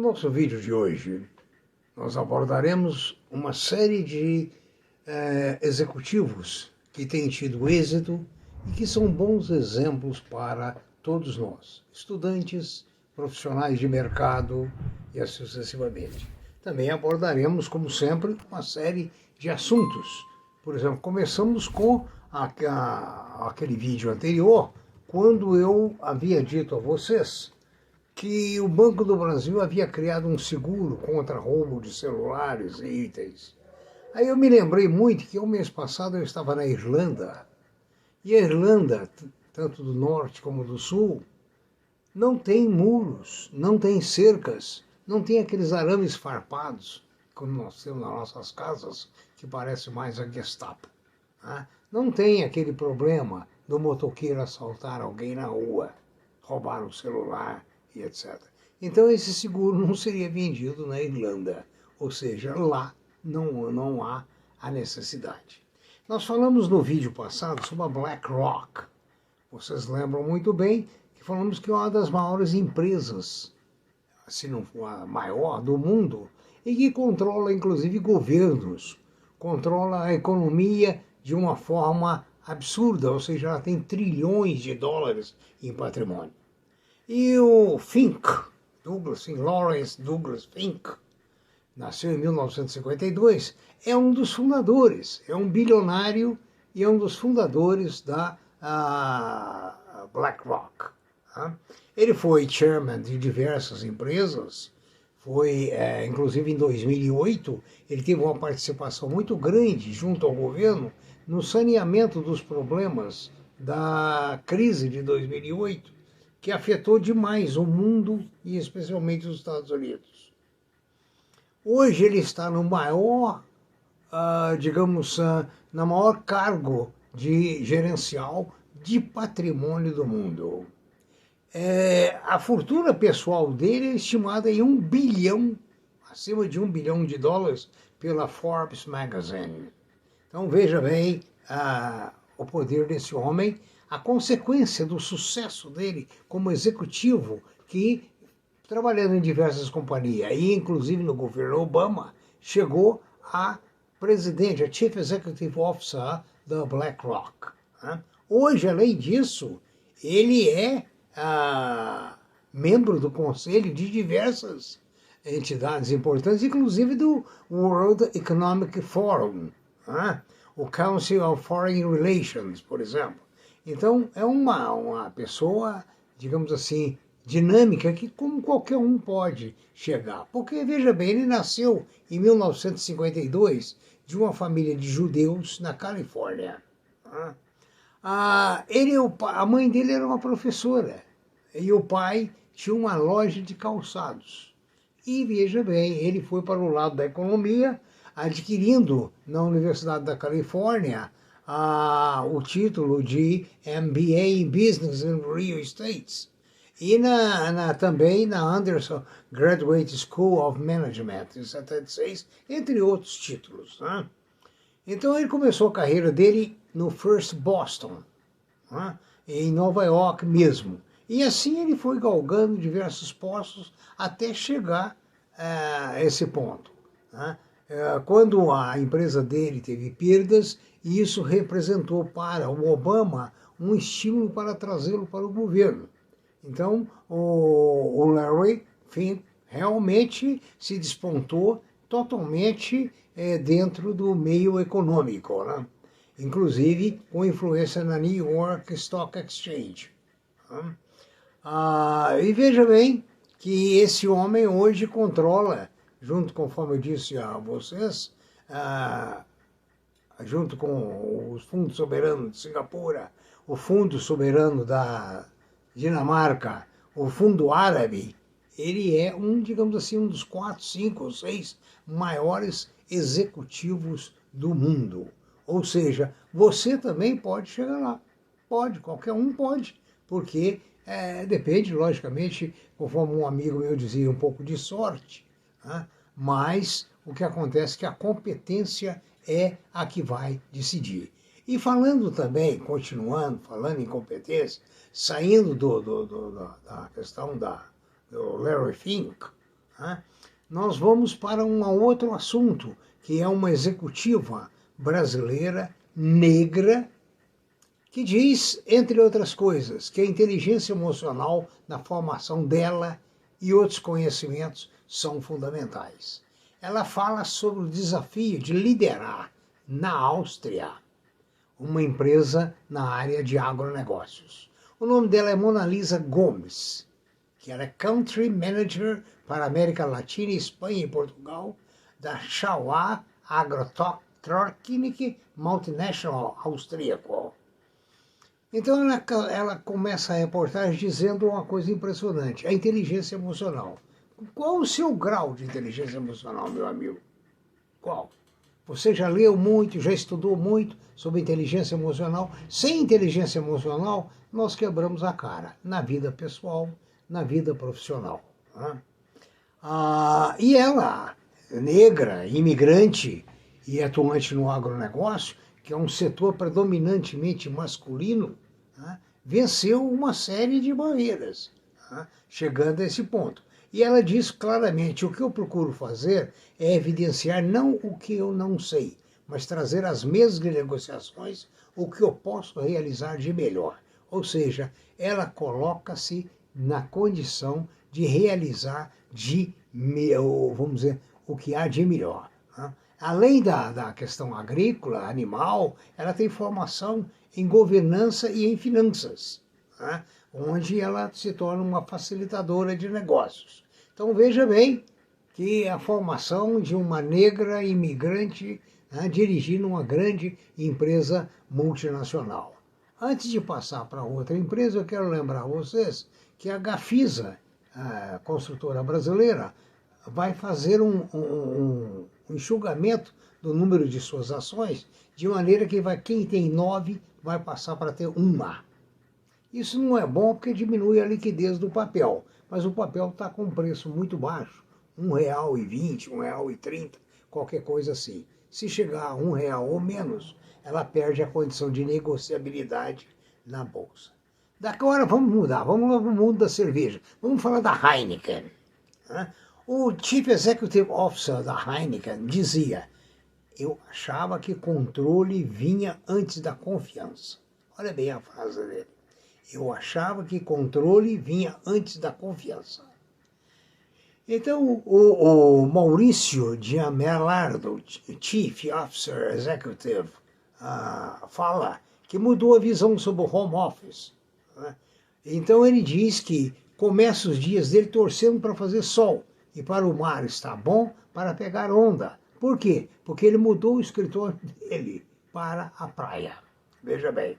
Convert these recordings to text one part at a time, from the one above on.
nosso vídeo de hoje, nós abordaremos uma série de executivos que têm tido êxito e que são bons exemplos para todos nós, estudantes, profissionais de mercado e assim sucessivamente. Também abordaremos, como sempre, uma série de assuntos. Por exemplo, começamos com aquele vídeo anterior, quando eu havia dito a vocês que o Banco do Brasil havia criado um seguro contra roubo de celulares e itens. Aí eu me lembrei muito que o mês passado eu estava na Irlanda, e a Irlanda, tanto do norte como do sul, não tem muros, não tem cercas, não tem aqueles arames farpados, como nós temos nas nossas casas, que parece mais a Gestapo. Né? Não tem aquele problema do motoqueiro assaltar alguém na rua, roubar o celular e etc. Então esse seguro não seria vendido na Irlanda, ou seja, lá não há a necessidade. Nós falamos no vídeo passado sobre a BlackRock. Vocês lembram muito bem que falamos que é uma das maiores empresas, se não for a maior do mundo, e que controla inclusive governos, controla a economia de uma forma absurda, ou seja, ela tem trilhões de dólares em patrimônio. E o Fink, Lawrence Douglas Fink, nasceu em 1952, é um dos fundadores, é um bilionário e é um dos fundadores da BlackRock. Ele foi chairman de diversas empresas, inclusive em 2008, ele teve uma participação muito grande junto ao governo no saneamento dos problemas da crise de 2008, que afetou demais o mundo e especialmente os Estados Unidos. Hoje ele está no maior, na maior cargo de gerencial de patrimônio do mundo. A fortuna pessoal dele é estimada em 1 bilhão, acima de 1 bilhão de dólares, pela Forbes Magazine. Então veja bem o poder desse homem, a consequência do sucesso dele como executivo, que trabalhando em diversas companhias, e inclusive no governo Obama, chegou a presidente, a Chief Executive Officer da BlackRock. Hoje, além disso, ele é membro do conselho de diversas entidades importantes, inclusive do World Economic Forum, o Council of Foreign Relations, por exemplo. Então, é uma pessoa, digamos assim, dinâmica que como qualquer um pode chegar. Porque, veja bem, ele nasceu em 1952 de uma família de judeus na Califórnia. A mãe dele era uma professora e o pai tinha uma loja de calçados. E, veja bem, ele foi para o lado da economia, adquirindo na Universidade da Califórnia o título de MBA em Business and Real Estate e também na Anderson Graduate School of Management em 76, entre outros títulos. Então ele começou a carreira dele no First Boston, em Nova York mesmo. E assim ele foi galgando diversos postos até chegar a esse ponto. Quando a empresa dele teve perdas, isso representou para o Obama um estímulo para trazê-lo para o governo. Então, o Larry Fink realmente se despontou totalmente dentro do meio econômico, inclusive com influência na New York Stock Exchange. E veja bem que esse homem hoje controla, conforme eu disse a vocês, junto com o Fundo Soberano de Singapura, o Fundo Soberano da Dinamarca, o Fundo Árabe, ele é digamos assim, um dos 4, 5 ou 6 maiores executivos do mundo. Ou seja, você também pode chegar lá. Pode, qualquer um pode, porque depende, logicamente, conforme um amigo meu dizia, um pouco de sorte. Mas o que acontece é que a competência é a que vai decidir. E falando também, continuando, falando em competência, saindo da questão do Larry Fink, Né? Nós vamos para um outro assunto, que é uma executiva brasileira negra, que diz, entre outras coisas, que a inteligência emocional na formação dela e outros conhecimentos são fundamentais. Ela fala sobre o desafio de liderar na Áustria uma empresa na área de agronegócios. O nome dela é Mona Lisa Gomes, que ela é Country Manager para a América Latina, Espanha e Portugal, da Schauer Agrotechnik Multinational austríaco. Então ela começa a reportagem dizendo uma coisa impressionante, a inteligência emocional. Qual o seu grau de inteligência emocional, meu amigo? Qual? Você já leu muito, já estudou muito sobre inteligência emocional? Sem inteligência emocional, nós quebramos a cara na vida pessoal, na vida profissional. Né? E ela, negra, imigrante e atuante no agronegócio, que é um setor predominantemente masculino, né, venceu uma série de barreiras, né, chegando a esse ponto. E ela diz claramente, o que eu procuro fazer é evidenciar não o que eu não sei, mas trazer às mesas de negociações o que eu posso realizar de melhor. Ou seja, ela coloca-se na condição de realizar vamos dizer, o que há de melhor. Né? Além da questão agrícola, animal, ela tem formação em governança e em finanças, né? Onde ela se torna uma facilitadora de negócios. Então veja bem que a formação de uma negra imigrante, né, dirigindo uma grande empresa multinacional. Antes de passar para outra empresa, eu quero lembrar a vocês que a Gafisa, a construtora brasileira, vai fazer um enxugamento do número de suas ações, de maneira que quem tem 9 vai passar para ter 1. Isso não é bom porque diminui a liquidez do papel, mas o papel está com um preço muito baixo, R$1,20, R$1,30, qualquer coisa assim. Se chegar a R$1 ou menos, ela perde a condição de negociabilidade na bolsa. Agora vamos mudar, vamos lá para o mundo da cerveja. Vamos falar da Heineken. Né? O Chief Executive Officer da Heineken dizia, eu achava que controle vinha antes da confiança. Olha bem a frase dele. Eu achava que controle vinha antes da confiança. Então, o Maurício Giamelardo, Chief Officer Executive, fala que mudou a visão sobre o home office. Né? Então, ele diz que começa os dias dele torcendo para fazer sol e para o mar estar bom para pegar onda. Por quê? Porque ele mudou o escritório dele para a praia. Veja bem.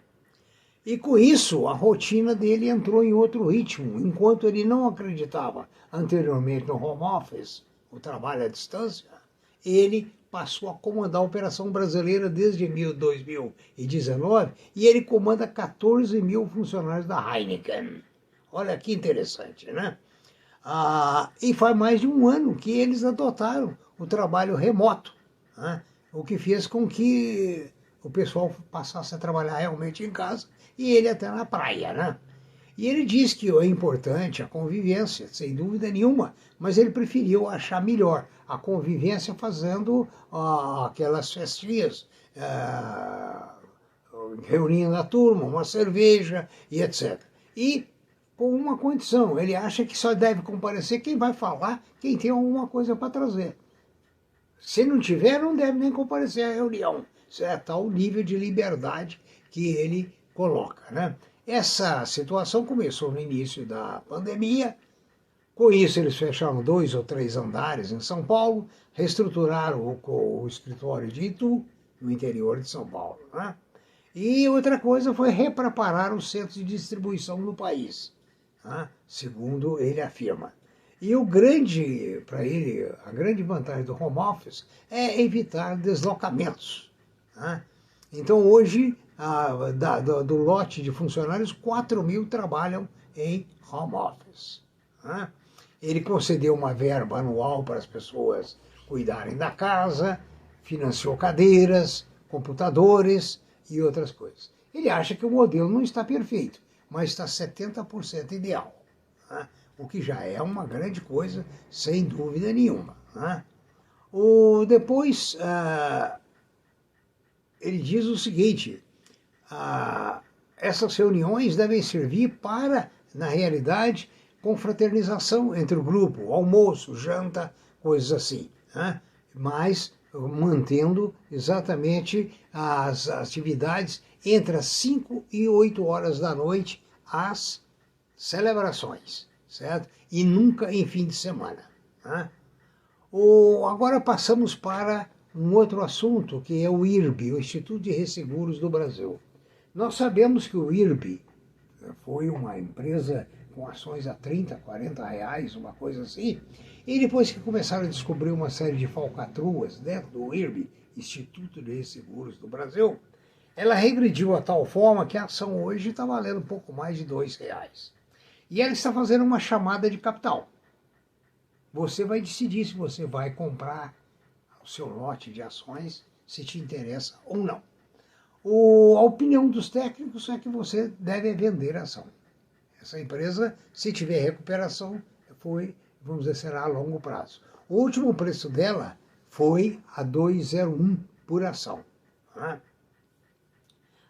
E com isso, a rotina dele entrou em outro ritmo. Enquanto ele não acreditava anteriormente no home office, o trabalho à distância, ele passou a comandar a Operação Brasileira desde 2019 e ele comanda 14 mil funcionários da Heineken. Olha que interessante, né? E faz mais de um ano que eles adotaram o trabalho remoto, né? O que fez com que o pessoal passasse a trabalhar realmente em casa e ele até na praia, né? E ele diz que é importante a convivência, sem dúvida nenhuma, mas ele preferiu achar melhor a convivência fazendo aquelas festinhas, reunindo a turma, uma cerveja e etc. E com uma condição, ele acha que só deve comparecer quem vai falar, quem tem alguma coisa para trazer. Se não tiver, não deve nem comparecer à reunião. Isso é tal nível de liberdade que ele coloca, né? Essa situação começou no início da pandemia. Com isso, eles fecharam 2 ou 3 andares em São Paulo, reestruturaram o escritório de Itu, no interior de São Paulo, né? E outra coisa foi repreparar os centros de distribuição no país, né? Segundo ele afirma. E para ele, a grande vantagem do home office é evitar deslocamentos, né? Então, hoje, do lote de funcionários, 4 mil trabalham em home office, né? Ele concedeu uma verba anual para as pessoas cuidarem da casa, financiou cadeiras, computadores e outras coisas. Ele acha que o modelo não está perfeito, mas está 70% ideal, né? o que já é uma grande coisa, sem dúvida nenhuma. Né? Depois, ele diz o seguinte, essas reuniões devem servir para, na realidade, confraternização entre o grupo, almoço, janta, coisas assim, né? Mas mantendo exatamente as atividades entre as 5 e 8 horas da noite, as celebrações, certo? E nunca em fim de semana. Né? Agora passamos para um outro assunto, que é o IRB, o Instituto de Resseguros do Brasil. Nós sabemos que o IRB foi uma empresa com ações a 30, 40 reais, uma coisa assim, e depois que começaram a descobrir uma série de falcatruas dentro do IRB, Instituto de Resseguros do Brasil, ela regrediu a tal forma que a ação hoje está valendo um pouco mais de R$2. E ela está fazendo uma chamada de capital. Você vai decidir se você vai comprar o seu lote de ações, se te interessa ou não. A opinião dos técnicos é que você deve vender a ação. Essa empresa, se tiver recuperação, vamos dizer, será a longo prazo. O último preço dela foi a 2,01 por ação. Né?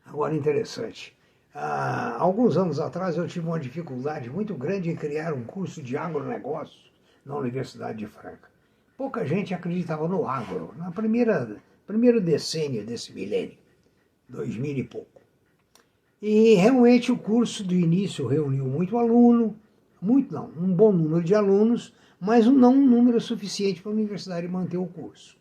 Agora, interessante. Alguns anos atrás eu tive uma dificuldade muito grande em criar um curso de agronegócio na Universidade de Franca. Pouca gente acreditava no agro, na primeiro decênio desse milênio, 2000 e pouco. E realmente o curso do início reuniu muito aluno, um bom número de alunos, mas não um número suficiente para a universidade manter o curso.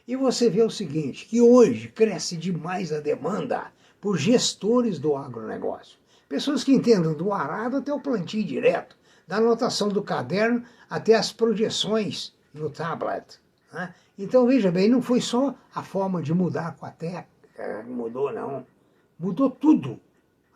E você vê o seguinte, que hoje cresce demais a demanda por gestores do agronegócio. Pessoas que entendam do arado até o plantio direto, da anotação do caderno até as projeções no tablet. Né? Então, veja bem, não foi só a forma de mudar com a técnica, mudou não. Mudou tudo.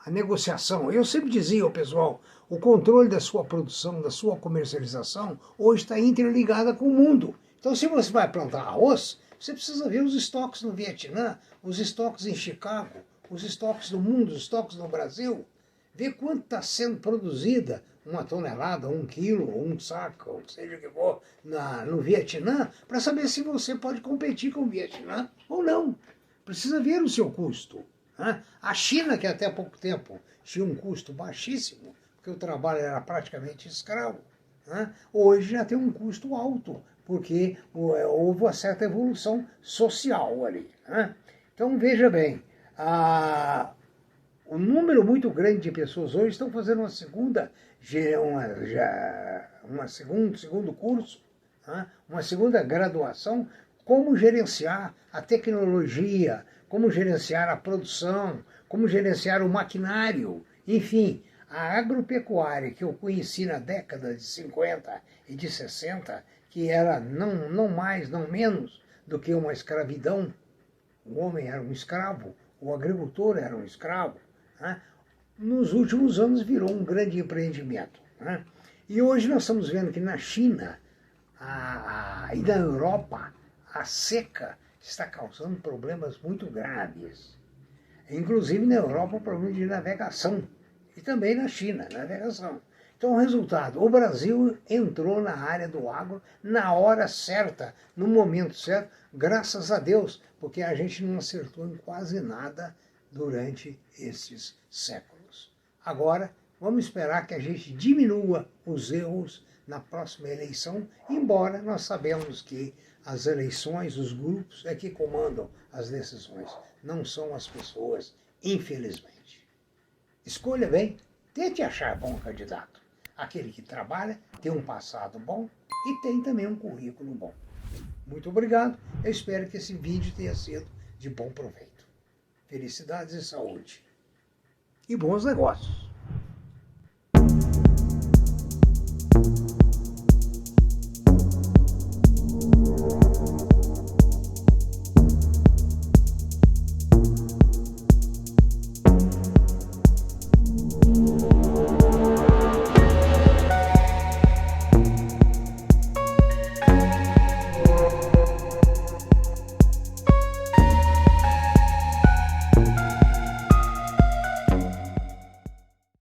A negociação. Eu sempre dizia ao pessoal, o controle da sua produção, da sua comercialização, hoje está interligada com o mundo. Então, se você vai plantar arroz, você precisa ver os estoques no Vietnã, os estoques em Chicago, os estoques do mundo, os estoques no Brasil. Ver quanto está sendo produzida uma tonelada, 1 quilo, um saco, ou seja o que for, no Vietnã, para saber se você pode competir com o Vietnã ou não. Precisa ver o seu custo. Né? A China, que até há pouco tempo tinha um custo baixíssimo, porque o trabalho era praticamente escravo, né? Hoje já tem um custo alto, porque houve uma certa evolução social ali. Né? Então, veja bem, um número muito grande de pessoas hoje estão fazendo segundo curso, né? Uma segunda graduação, como gerenciar a tecnologia, como gerenciar a produção, como gerenciar o maquinário. Enfim, a agropecuária que eu conheci na década de 50 e de 60, que era não mais, não menos do que uma escravidão. O homem era um escravo, o agricultor era um escravo. Né? Nos últimos anos virou um grande empreendimento. Né? E hoje nós estamos vendo que na China e na Europa a seca está causando problemas muito graves. Inclusive na Europa o problema de navegação e também na China, navegação. Então o resultado, o Brasil entrou na área do agro na hora certa, no momento certo, graças a Deus, porque a gente não acertou em quase nada durante esses séculos. Agora, vamos esperar que a gente diminua os erros na próxima eleição, embora nós sabemos que as eleições, os grupos é que comandam as decisões, não são as pessoas, infelizmente. Escolha bem, tente achar bom candidato. Aquele que trabalha, tem um passado bom e tem também um currículo bom. Muito obrigado, eu espero que esse vídeo tenha sido de bom proveito. Felicidades e saúde. E bons negócios.